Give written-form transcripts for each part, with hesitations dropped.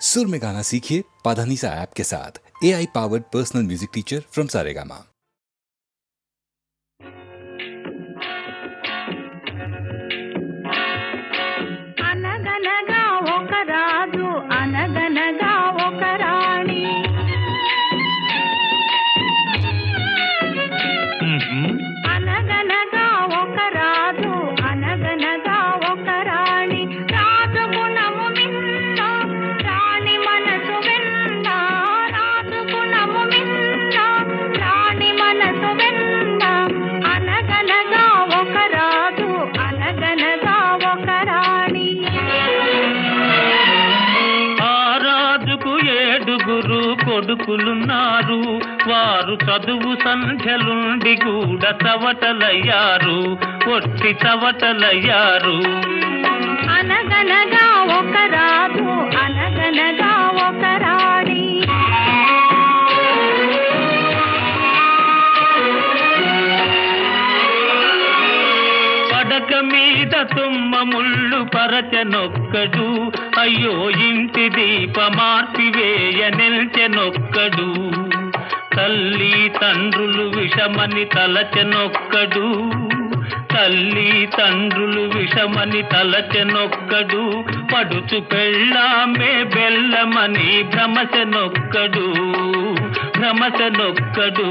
सुर में गाना सीखिए पाधानीसा ऐप के साथ। AI powered personal music teacher from Saregama. అనగనగా ఒక రాజు అనగనగా ఒక రాణి అనగనగా ఒక రాజు అనగనగా ఒక రాణి రాజు గుణము మిన్న రాణి మనసు వెన్న రాజు గుణము మిన్న రాణి మనసు వెన్న అనగనగా ఒక రాజు అనగనగా ఒక రాణి ఏడుగురు కొడుకులున్నారు, వారు చదువు సంధ్యలుండి కూడా చవటలయ్యారు, ఒట్టి చవటలయ్యారు. అనగనగా ఒక రాజు అనగనగా ఒక రాణి పడక మీద తుమ్మ ముళ్ళు పరచనొక్కడు, అయ్యో ఇంటి దీపమార్పివేయ నిల్చెనొక్కడు. తల్లి తండ్రులు విషమని తలచెనొక్కడు, తల్లి తండ్రులు విషమని తలచెనొక్కడు. పడుచు పెళ్ళామే బెల్లమని భ్రమచెనొక్కడు, భ్రమచెనొక్కడు.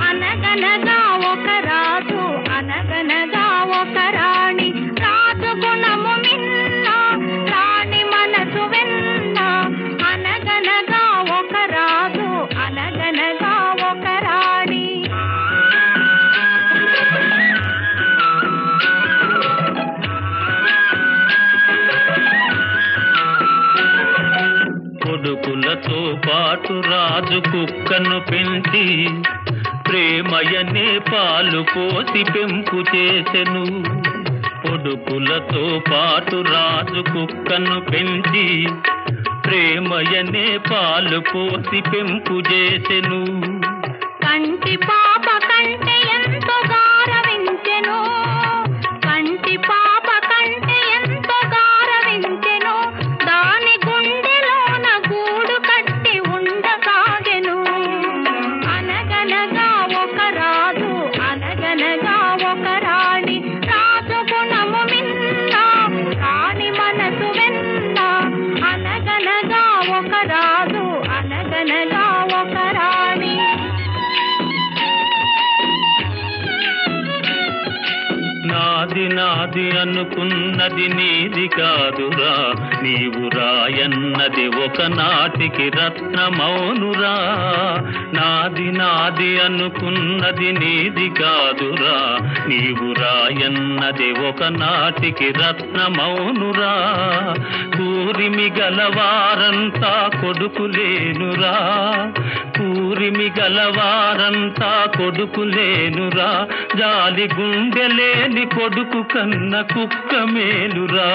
అనగనగా ఒక రాజు అనగనగా ఒక రాణి రాజు గుణము మిన్న రాణి మనసు వెన్న అనగనగా ఒక రాజు అనగనగా ఒక రాణి కొడుకులతో పాటు రాజు కుక్కను పెంచి ప్రేమయనే పాలు పోసి పెంపు చేసెను. కొడుకులతో పాటు రాజు కుక్కను పెంచి ప్రేమయనే పాలు పోసి పెంపు చేసెను. కంటి పాప కంటే ఎంతో గారవించెను, కంటి పాప కంటే ఎంతో గారవించెను. దాని గుండెలోన గూడు కట్టి ఉండసాగెను. అనగనగా ఒక రాజు అనగనగా ఒక రాణి రాజు గుణము మిన్న రాణి మనసు వెన్న అనగనగా ఒక రాజు అనగనగా ఒక రాణి నాది నాది అనుకున్నది నీది కాదురా, నీవు రాయన్నది ఒకనాటికి రత్నమౌనురా. నాది నాది అనుకున్నది నీది కాదురా, నీవు రాయన్నది ఒకనాటికి రత్నమౌనురా. కూరిమి గలవారంతా కొడుకులేనురా, కూరిమి గలవారంతా కొడుకులేనురా. జాలి గుండెలేని కొడుకు కన్న కుక్క మేలురా,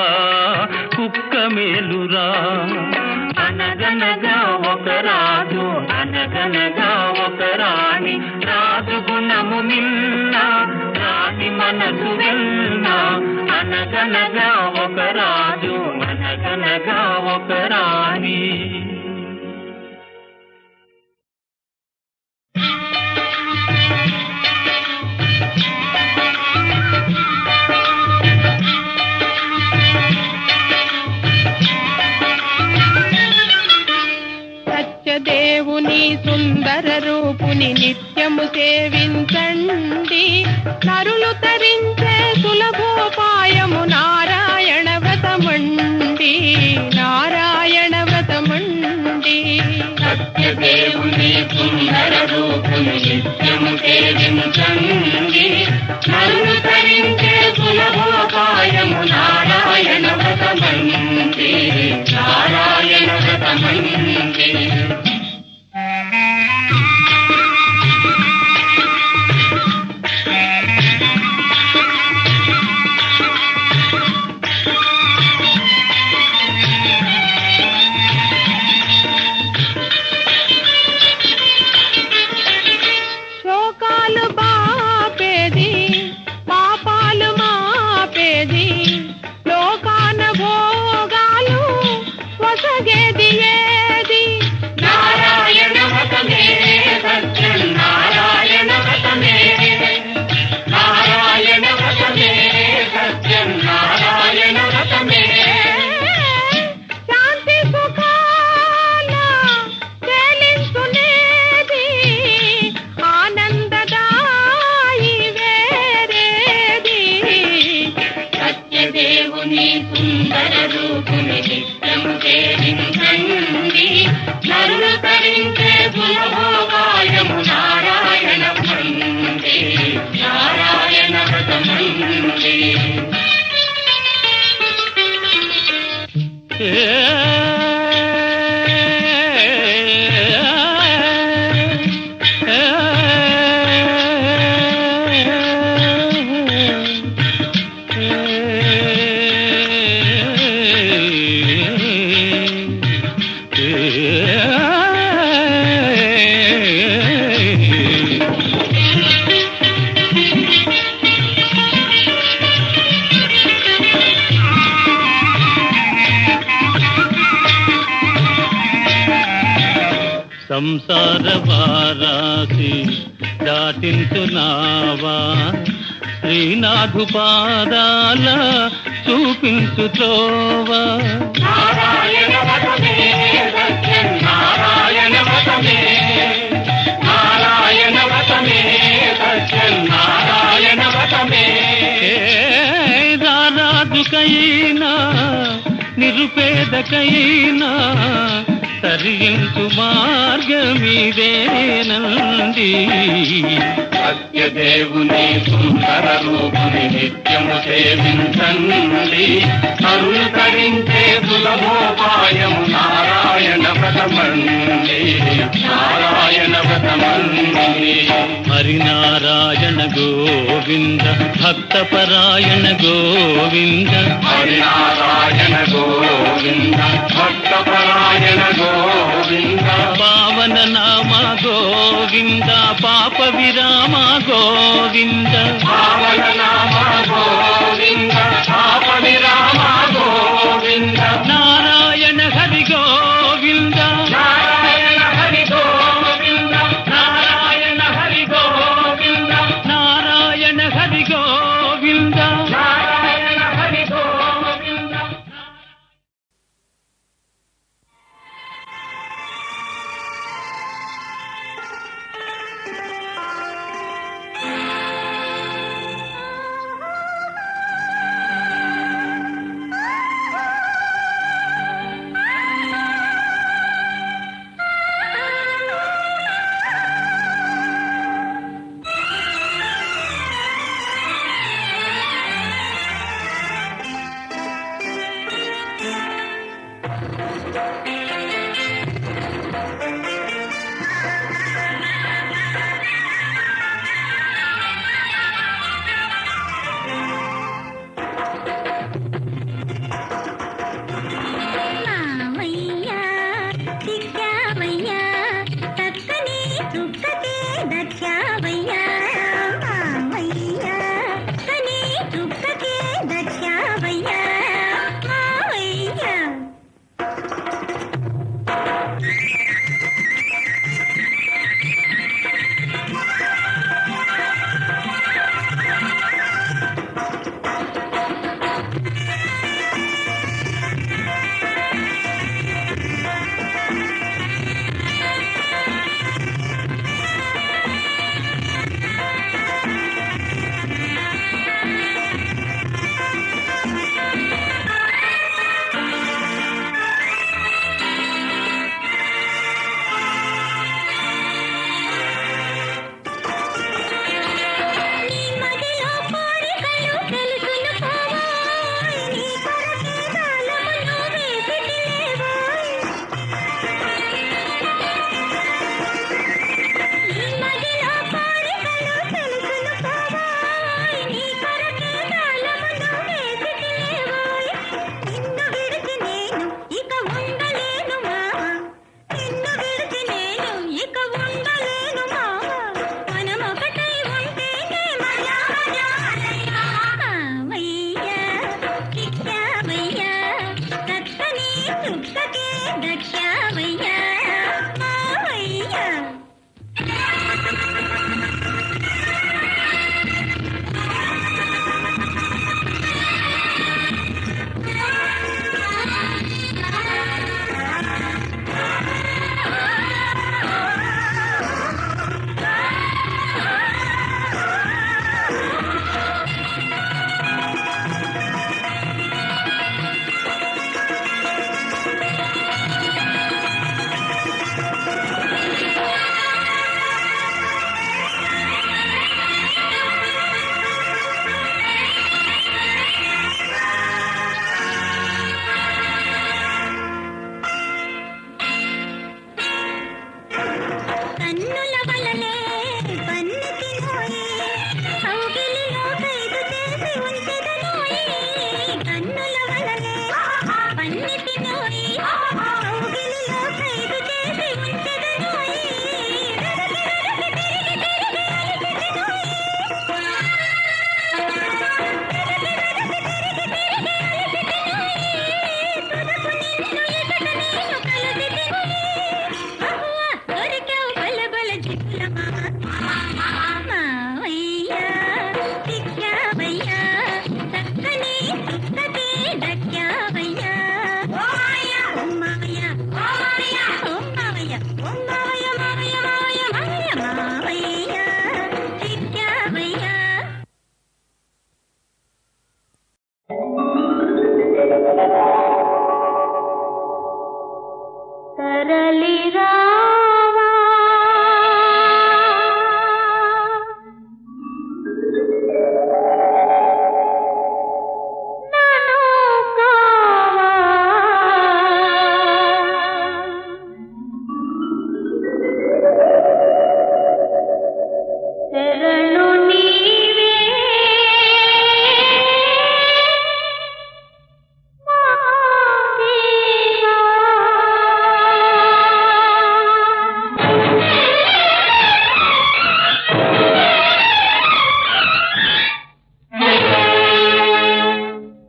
కుక్క మేలురా. అనగనగా ఒక రాజు అనగనగా ఒక రాణి రాజు గుణము మిన్న రాణి మనసు వెన్న అనగనగా ఒక రాజు అనగనగా ఒక రాణి. దేవుని సుందర రూపుని నిత్యము సేవించండి, నరులు తరించే సులభోపాయము నారాయణ వ్రతమండి, నారాయణ వ్రతమండి. సత్యదేవుని సుందర రూపుని నిత్యము సేవించండి, నరులు తరించే సులభోపాయము నారాయణ వ్రతమండి, నారాయణ వ్రతమండి. శోకాలు బాపేది పాపాలు మాపేది లోకాన భోగా నరులు తరించే సులభోపాయము నారాయణ మంది నారాయణ వ్రతమంది సంసార వారాసి దాటించునావా శ్రీనాథు పాదాల చూపించు త్రోవా నారాయణ వ్రతమే సత్యం నారాయణ వ్రతమే నారాయణ వ్రతమే సత్యం నారాయణ వ్రతమే రారాజుకైనా నిరుపేదకైనా తరించు మార్గమిదేనంది సత్యదేవుని సుందర రూపుని నిత్యము సేవించండి నరులు తరించే సులభోపాయము నారాయణ వ్రతమండి నారాయణ వ్రతమండి హరినారాయణ గోవింద భక్తపరాయణ గోవింద హరినారాయణ గోవింద భక్తపరాయణ గోవింద పావన నామ గోవింద పాప విరామ గోవింద పావన నామ గోవింద పాప విరామ గోవింద నారాయణ హరి గోవింద నారాయణ హరి గోవింద నారాయణ హరి గోవింద నారాయణ హరి గోవింద నారాయణ హరి గోవింద మావయ్యా చిక్కావయ్యా చక్కని చుక్కకే దచ్చావయ్యా మావయ్యా కని చుక్కకే దచ్చావయ్యా మావయ్యా నీ మదిలో కోరికలు తెలుసును పోవోయ్ నీ కొరకే కాలమును వేసితిలేవోయ్ నీ మదిలో కోరికలు తెలుసును పోవోయ్ నీ కొరకే కాలమును వేసితిలేవోయ్ నిన్ను విడిచి నేను ఇక ఉండలేను మావా నిన్ను విడిచి నేను ఇక ఉండలేను మావా మనమొకటై ఉంటేనే మజా మజా మావయ్యా చిక్కావయ్యా చక్కని చుక్కకే దచ్చావయ్యా మావయ్యా తరలి రావా నన్ను కావా శరణు నీవే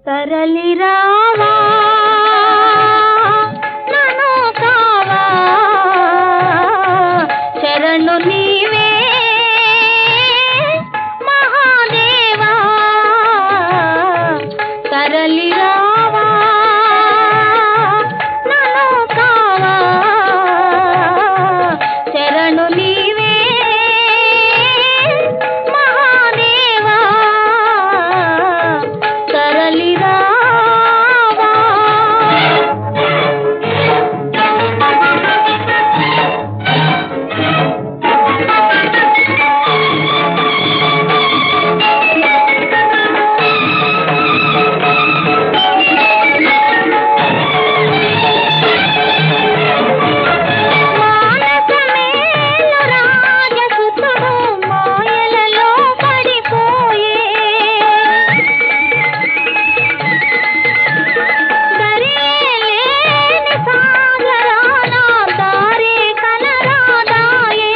తరలి రావా నన్ను కావా శరణు నీవే మహాదేవా తరలి రావా నన్ను కావా శరణు నీవే మహాదేవా తరలి రావా మానసమేలు రాజసుతుడు మాయలలో పడిపోయే దరిలేని సాగరాన దారి కనరాదాయే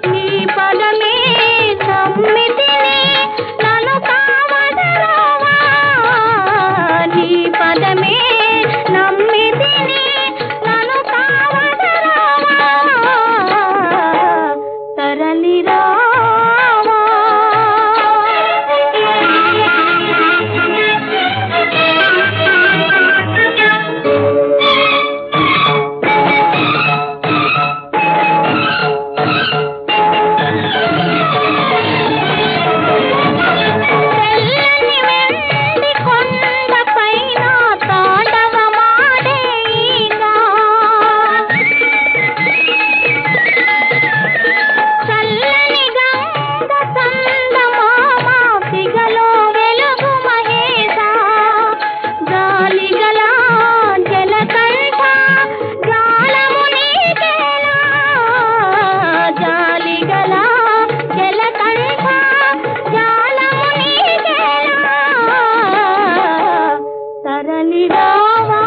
నీ పదమే సమ్మితిని నన్ను కావదరావా నీ పదమే నమ్మితిని నన్ను కావదరావా తరలి రావా తెల్లని వెండి కొండపైన తాండవమాడే ఈగ చల్లని గంగ చందమామ సిగలో వెలుగు మహేశ గాలిగల జలకంఠ జాలము నీకేలా జాలిగల జలకంఠ జాలము నీకేలా తరలి రావా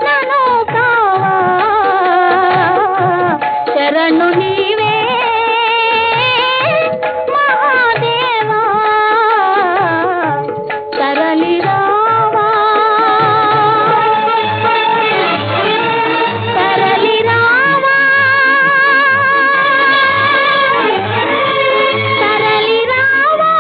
నన్ను కావా శరణు నీవే మహాదేవా తరలి రావా తరలి రావా తరలి రావా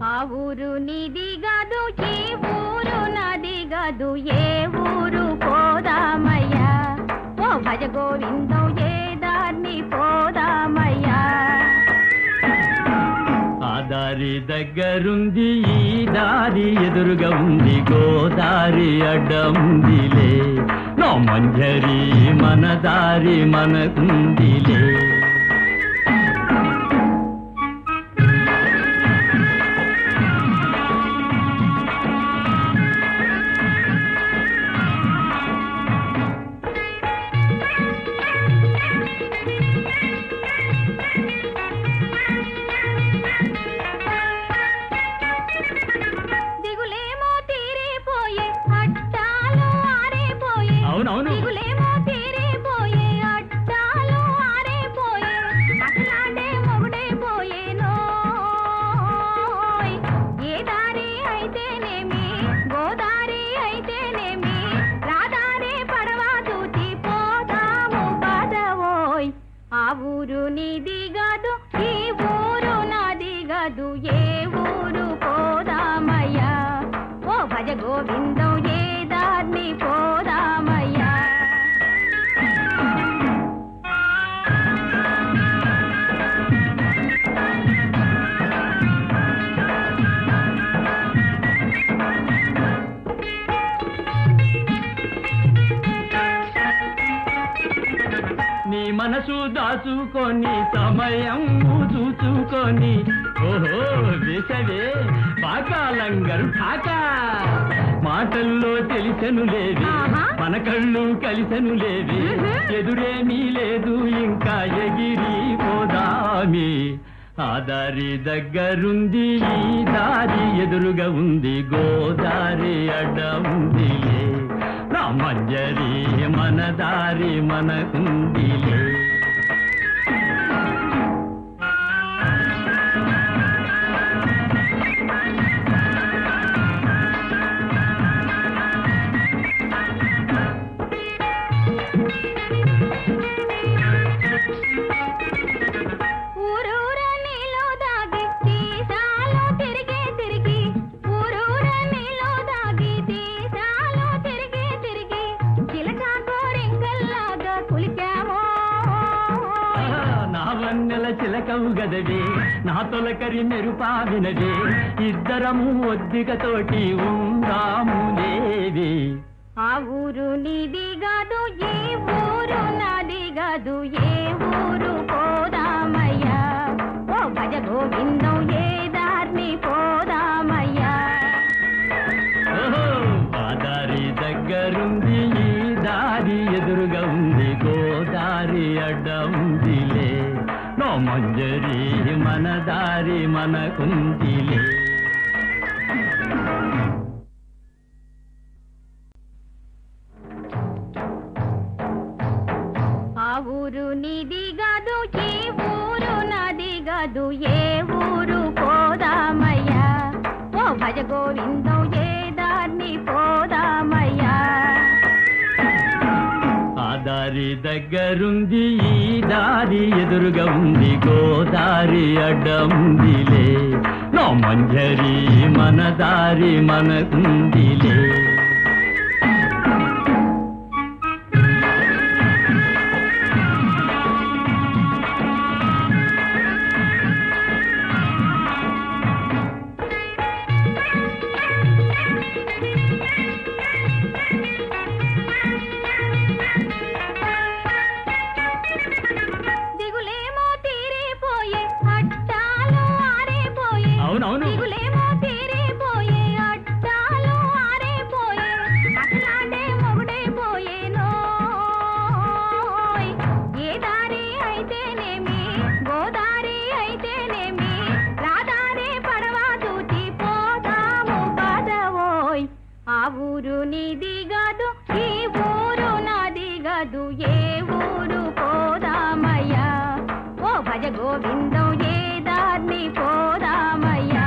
ఆ ఊరు నీది గదు ఈ ఊరు నాది గదు ఏ ఊరు పోదామయ్యా ఓ భజ గోవిందం ఏ దాన్ని పోదామయ్యా ఆ దారి దగ్గరుంది ఈ దారి ఎదురుగా ఉంది గోదారి అడ్డముందిలే నో మంజరి మన దారి మనకుందిలే దిగులేమో తీరిపోయే అట్టాలు ఆరిపోయే అవునవును దిగులేమో తీరిపోయే అట్టాలు ఆరిపోయే అసలాండే మొగుడైపోయే నోయ్ ఏ దారి అయితేనేమి గోదారి అయితేనేమి రాదారి పడవ దూచి పోదాము పదవోయ్ ఆ ఊరు నీది గదు ఈ ఊరు నాది గదు ఏ ఊరు పోదామయ్యా ఓ భజ గోవిందం ఏ దాన్ని పోదామయ్యా మనసు దాచుకొని సమయం చూచుకొని ఓహో వేసవే పాకాలంగరు ఠాకా మాటల్లో తెలిసెను లేవి మన కళ్ళు కలిసెను లేవి ఎదురేమీ లేదు ఇంకా ఎగిరి పోదామి ఆ దారి దగ్గరుంది ఈ దారి ఎదురుగా ఉంది గోదారి అడ్డ ఉందిలే నా మంజరి మన దారి మనకుందిలే చిలకవు గదవే నా తొలకరి మెరుపావినవే ఇద్దరము ఒద్దికతోటి ఉందాము లేవి ఆ ఊరు నీది కాదు ఏ ఊరు నాది కాదు ఏ ఊరు పోదామయ్యా ఓ భజ గోవిందం ఏ దారిని పోదామయ్యా ఆ దారి దగ్గరుంది ఈ దారి ఎదురుగా ఉంది గోదారి అడ్డ ఉందిలే నో మంజరి మన దారి మనకుందిలే ఆ ఊరు నీది కాదు ఏ ఊరు నాది కాదు ఏ ఊరు పోదామయ్యా ఓ భజ గోవిందం ఏ దారిని పోదామయ్యా ఆ దారి దగ్గరుంది ఈ దారి ఎదురుగా ఉంది గోదారి అడ్డముందిలే నో మంజరి మన దారి మనకుందిలే గోవిందం ఏ దారిని పోదామయ్యా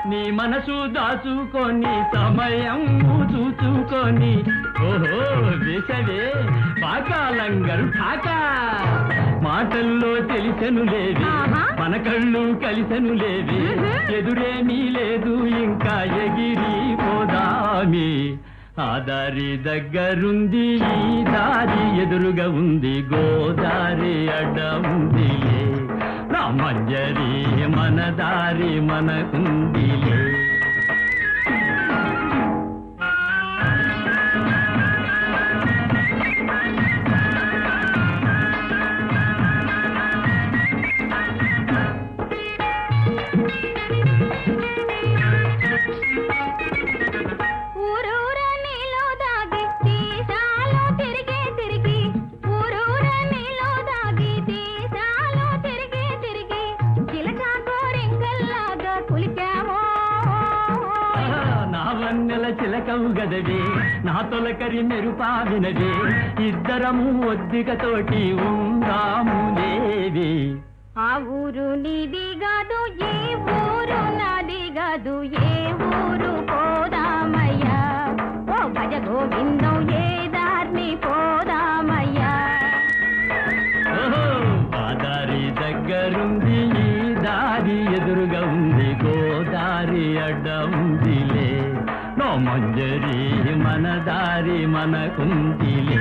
నీ మనసు దాచుకొని సమయం చూచుకొని ఓహో వేసవే పాకాలంగరు ఠాకా మాటల్లో తెలిసెను లేవి మన కళ్ళు కలిసెను లేవి ఎదురేమీ లేదు ఇంకా ఎగిరి పోదామి ఆ దారి దగ్గరుంది ఈ దారి ఎదురుగా ఉంది గోదారి అడ్డ ఉందిలే నా మంజరి మన దారి మనకుందిలే చిలకవు గదవే నా తొలకరి మెరుపావినవే ఇద్దరము ఒద్దికతోటి ఉందాము లేవి ఆ ఊరు నీది కాదు ఏ ఊరు నాది కాదు ఏ ఊరు పోదామయ్యా ఓ భజ గోవిందం ఏ దారిని పోదామయ్యా ఆ దారి దగ్గరుంది ఈ దారి ఎదురుగా ఉంది గోదారి అడ్డ ఉందిలే నో మంజరి మన దారి మనకుందిలే